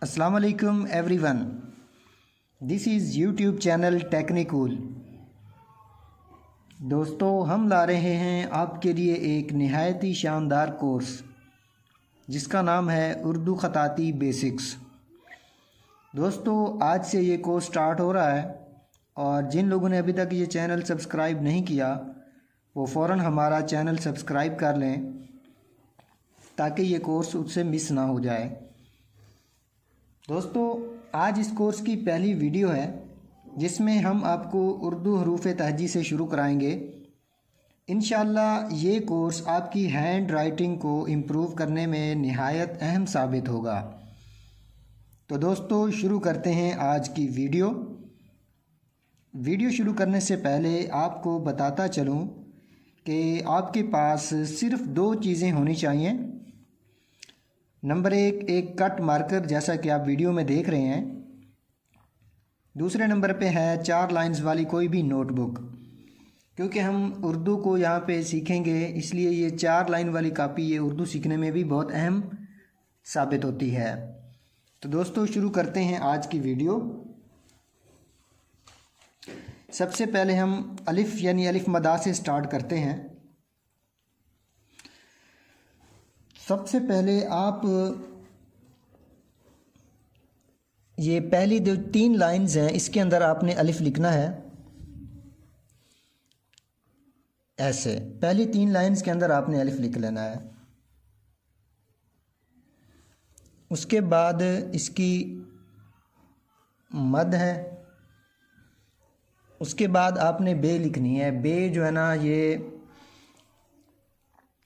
अस्सलाम वालेकुम everyone, this is YouTube channel Technicool. दोस्तों, हम ला रहे हैं आपके लिए एक नहायत ही शानदार कोर्स जिसका नाम है उर्दू ख़ताती बेसिक्स। दोस्तों, आज से ये कोर्स स्टार्ट हो रहा है और जिन लोगों ने अभी तक ये चैनल सब्सक्राइब नहीं किया वो फ़ौरन हमारा चैनल सब्सक्राइब कर लें ताकि ये कोर्स उससे मिस ना हो जाए। दोस्तों, आज इस कोर्स की पहली वीडियो है जिसमें हम आपको उर्दू हरूफ तहजी से शुरू कराएंगे। इंशाअल्लाह ये कोर्स आपकी हैंड राइटिंग को इम्प्रूव करने में निहायत अहम साबित होगा। तो दोस्तों, शुरू करते हैं आज की वीडियो शुरू करने से पहले आपको बताता चलूँ कि आपके पास सिर्फ़ दो चीज़ें होनी चाहिए। नंबर एक कट मार्कर जैसा कि आप वीडियो में देख रहे हैं। दूसरे नंबर पे है 4 लाइंस वाली कोई भी नोटबुक, क्योंकि हम उर्दू को यहाँ पे सीखेंगे इसलिए ये 4 लाइन वाली कापी ये उर्दू सीखने में भी बहुत अहम साबित होती है। तो दोस्तों, शुरू करते हैं आज की वीडियो। सबसे पहले हम अलिफ यानी अलिफ मदा से स्टार्ट करते हैं। सबसे पहले आप ये पहली 3 लाइंस हैं इसके अंदर आपने अलिफ लिखना है। ऐसे पहली 3 लाइंस के अंदर आपने अलिफ लिख लेना है। उसके बाद इसकी मद है। उसके बाद आपने बे लिखनी है। बे जो है ना, ये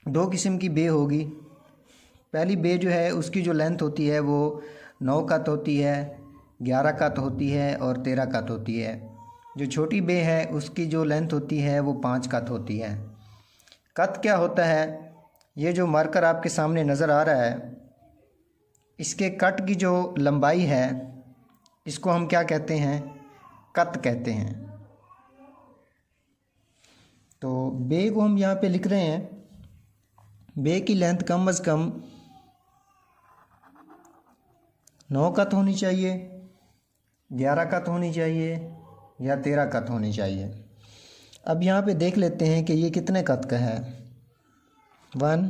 2 किस्म की बे होगी। पहली बे जो है उसकी जो लेंथ होती है वो 9 कत होती है, 11 कत होती है और 13 कत होती है। जो छोटी बे है उसकी जो लेंथ होती है वो 5 कत होती है। कत क्या होता है? ये जो मार्कर आपके सामने नज़र आ रहा है, इसके कट की जो लंबाई है इसको हम क्या कहते हैं? कत कहते हैं। तो बे को हम यहाँ पे लिख रहे हैं। बे की लेंथ कम अज़ कम 9 कत होनी चाहिए, 11 कत होनी चाहिए या 13 कत होनी चाहिए। अब यहाँ पे देख लेते हैं कि ये कितने कत का है। 1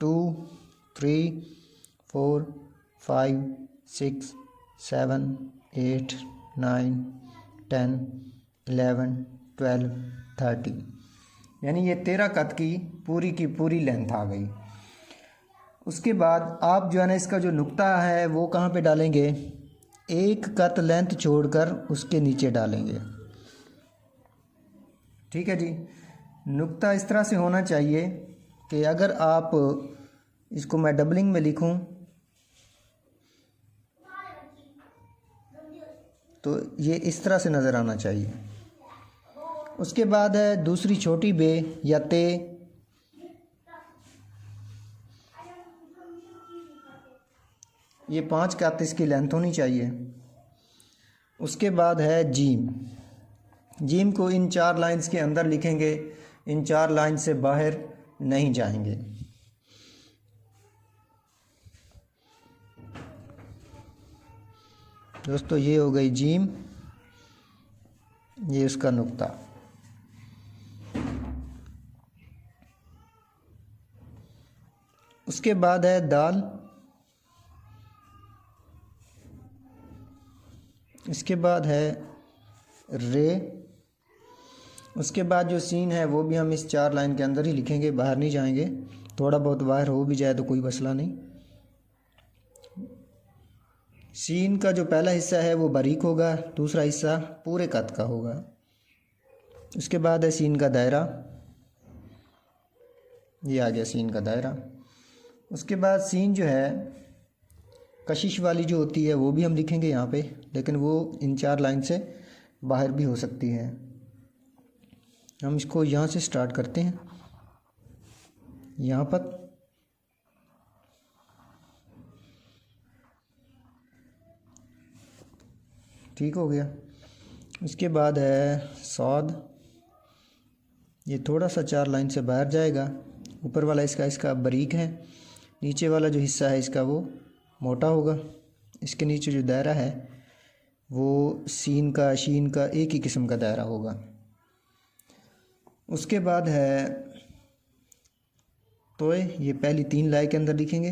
2 3 4 5 6 7 8 9 10 11 12 13, यानी ये 13 कत की पूरी लेंथ आ गई। उसके बाद आप जो है ना इसका जो नुक्ता है वो कहाँ पे डालेंगे? 1 कत लेंथ छोड़कर उसके नीचे डालेंगे। ठीक है जी। नुक्ता इस तरह से होना चाहिए कि अगर आप इसको मैं डबलिंग में लिखूं तो ये इस तरह से नज़र आना चाहिए। उसके बाद है दूसरी छोटी बे या ते। ये 5 कत इसकी लेंथ होनी चाहिए। उसके बाद है जीम। जीम को इन 4 लाइंस के अंदर लिखेंगे, इन 4 लाइन से बाहर नहीं जाएंगे। दोस्तों, ये हो गई जीम, ये उसका नुक्ता। उसके बाद है दाल। इसके बाद है रे। उसके बाद जो सीन है वो भी हम इस 4 लाइन के अंदर ही लिखेंगे, बाहर नहीं जाएंगे। थोड़ा बहुत बाहर हो भी जाए तो कोई मसला नहीं। सीन का जो पहला हिस्सा है वो बारीक होगा, दूसरा हिस्सा पूरे कद का होगा। उसके बाद है सीन का दायरा। ये आ गया सीन का दायरा। उसके बाद सीन जो है कशिश वाली जो होती है वो भी हम लिखेंगे यहाँ पे, लेकिन वो इन 4 लाइन से बाहर भी हो सकती है। हम इसको यहाँ से स्टार्ट करते हैं, यहाँ पर। ठीक हो गया। उसके बाद है सौद। ये थोड़ा सा 4 लाइन से बाहर जाएगा। ऊपर वाला इसका बारीक है, नीचे वाला जो हिस्सा है इसका वो मोटा होगा। इसके नीचे जो दायरा है वो सीन का शीन का एक ही किस्म का दायरा होगा। उसके बाद है तोय, ये पहली 3 लाई के अंदर लिखेंगे।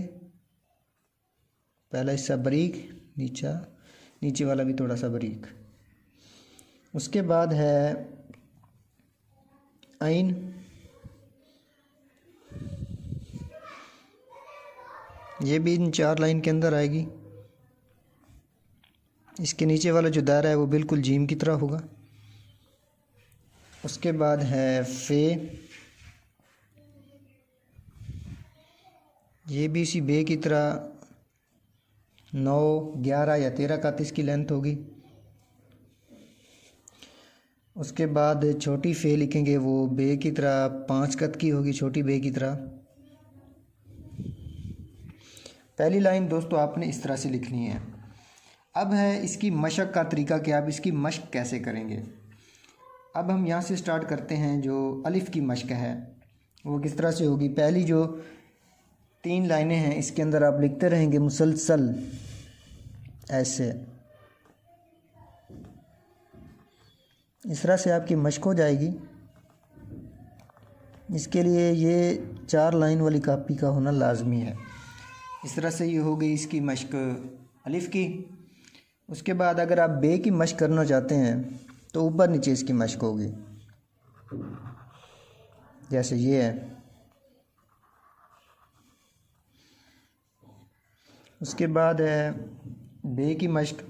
पहला हिस्सा बारीक, नीचे वाला भी थोड़ा सा बारीक। उसके बाद है आइन, ये भी इन 4 लाइन के अंदर आएगी। इसके नीचे वाला जो दायरा है वो बिल्कुल जीम की तरह होगा। उसके बाद है फे, ये भी इसी बे की तरह 9, 11 या 13 कत इसकी लेंथ होगी। उसके बाद छोटी फे लिखेंगे, वो बे की तरह 5 कत की होगी, छोटी बे की तरह। पहली लाइन दोस्तों आपने इस तरह से लिखनी है। अब है इसकी मशक का तरीका कि आप इसकी मशक कैसे करेंगे। अब हम यहाँ से स्टार्ट करते हैं। जो अलिफ़ की मशक है वो किस तरह से होगी। पहली जो 3 लाइनें हैं इसके अंदर आप लिखते रहेंगे मुसलसल, ऐसे इस तरह से आपकी मशक हो जाएगी। इसके लिए ये 4 लाइन वाली कापी का होना लाजमी है। इस तरह से ये हो गई इसकी मशक अलिफ़ की। उसके बाद अगर आप बे की मशक करना चाहते हैं तो ऊपर नीचे इसकी मशक होगी, जैसे ये है। उसके बाद है बे की मशक,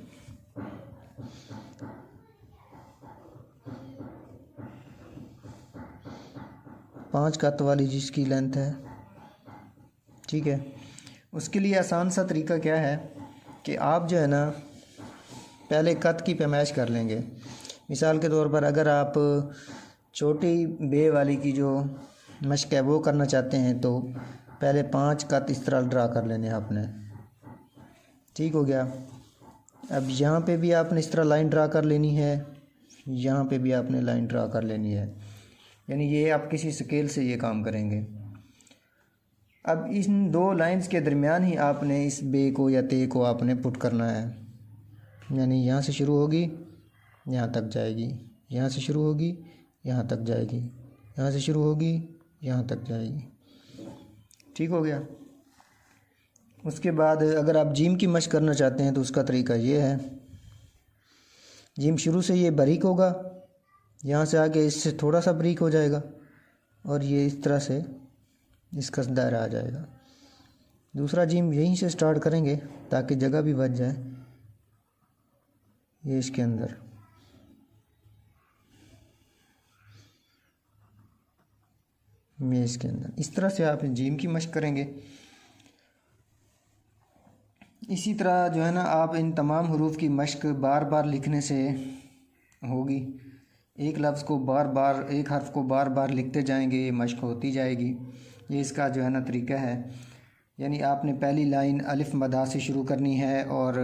पाँच कत वाली जिसकी लेंथ है, ठीक है। उसके लिए आसान सा तरीका क्या है कि आप जो है ना पहले कत की पैमाइश कर लेंगे। मिसाल के तौर पर अगर आप छोटी बे वाली की जो मशक है वो करना चाहते हैं तो पहले 5 कत इस तरह ड्रा कर लेने आपने, ठीक हो गया। अब यहाँ पे भी आपने इस तरह लाइन ड्रा कर लेनी है, यहाँ पे भी आपने लाइन ड्रा कर लेनी है, यानी ये आप किसी स्केल से ये काम करेंगे। अब इन 2 लाइंस के दरमियान ही आपने इस बे को या ते को आपने पुट करना है, यानी यहाँ से शुरू होगी यहाँ तक जाएगी, यहाँ से शुरू होगी यहाँ तक जाएगी, यहाँ से शुरू होगी यहाँ तक जाएगी, ठीक हो गया। उसके बाद अगर आप जीम की मशक करना चाहते हैं तो उसका तरीका ये है। जीम शुरू से ये बारीक होगा, यहाँ से आगे इससे थोड़ा सा बारीक हो जाएगा और ये इस तरह से इसका दायरा आ जाएगा। दूसरा जीम यहीं से स्टार्ट करेंगे ताकि जगह भी बच जाए। ये इसके अंदर इस तरह से आप जीम की मशक करेंगे। इसी तरह जो है ना आप इन तमाम हरूफ की मशक बार बार लिखने से होगी। एक लफ्ज़ को बार बार, एक हर्फ को बार बार लिखते जाएंगे, ये मशक होती जाएगी। ये इसका जो है ना तरीका है। यानी आपने पहली लाइन अलिफ मदा से शुरू करनी है और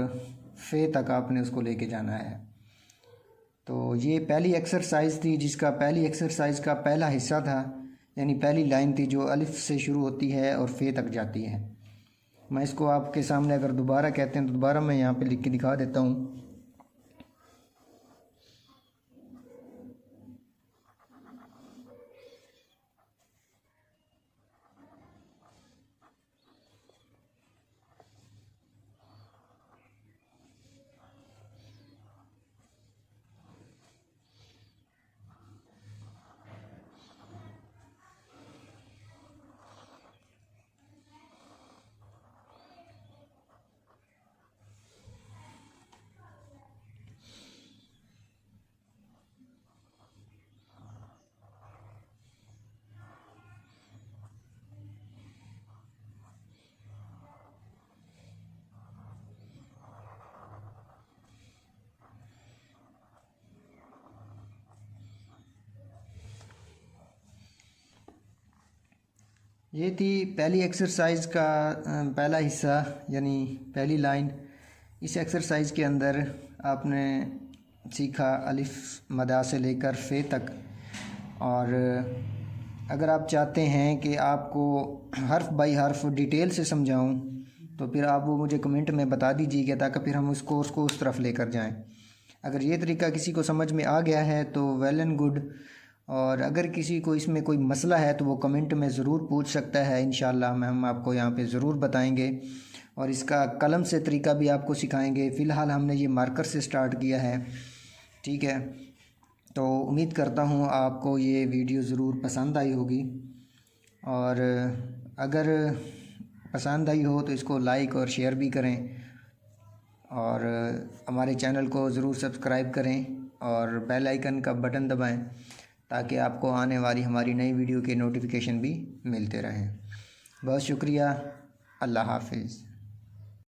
फ़े तक आपने उसको लेके जाना है। तो ये पहली एक्सरसाइज थी जिसका पहली एक्सरसाइज का पहला हिस्सा था, यानी पहली लाइन थी जो अलिफ से शुरू होती है और फ़े तक जाती है। मैं इसको आपके सामने अगर दोबारा कहते हैं तो दोबारा मैं यहाँ पे लिख के दिखा देता हूँ। ये थी पहली एक्सरसाइज का पहला हिस्सा, यानी पहली लाइन। इस एक्सरसाइज के अंदर आपने सीखा अलिफ मदा से लेकर फ़े तक। और अगर आप चाहते हैं कि आपको हर्फ बाई हर्फ डिटेल से समझाऊं तो फिर आप वो मुझे कमेंट में बता दीजिएगा, ताकि फिर हम उस कोर्स को उस तरफ लेकर जाएं। अगर ये तरीका किसी को समझ में आ गया है तो वेल एंड गुड, और अगर किसी को इसमें कोई मसला है तो वो कमेंट में ज़रूर पूछ सकता है। इंशाल्लाह हम आपको यहाँ पे ज़रूर बताएंगे, और इसका कलम से तरीका भी आपको सिखाएंगे। फ़िलहाल हमने ये मार्कर से स्टार्ट किया है, ठीक है। तो उम्मीद करता हूँ आपको ये वीडियो ज़रूर पसंद आई होगी, और अगर पसंद आई हो तो इसको लाइक और शेयर भी करें, और हमारे चैनल को ज़रूर सब्सक्राइब करें और बेल आइकन का बटन दबाएं, ताकि आपको आने वाली हमारी नई वीडियो के नोटिफिकेशन भी मिलते रहें। बहुत शुक्रिया। अल्लाह हाफिज़।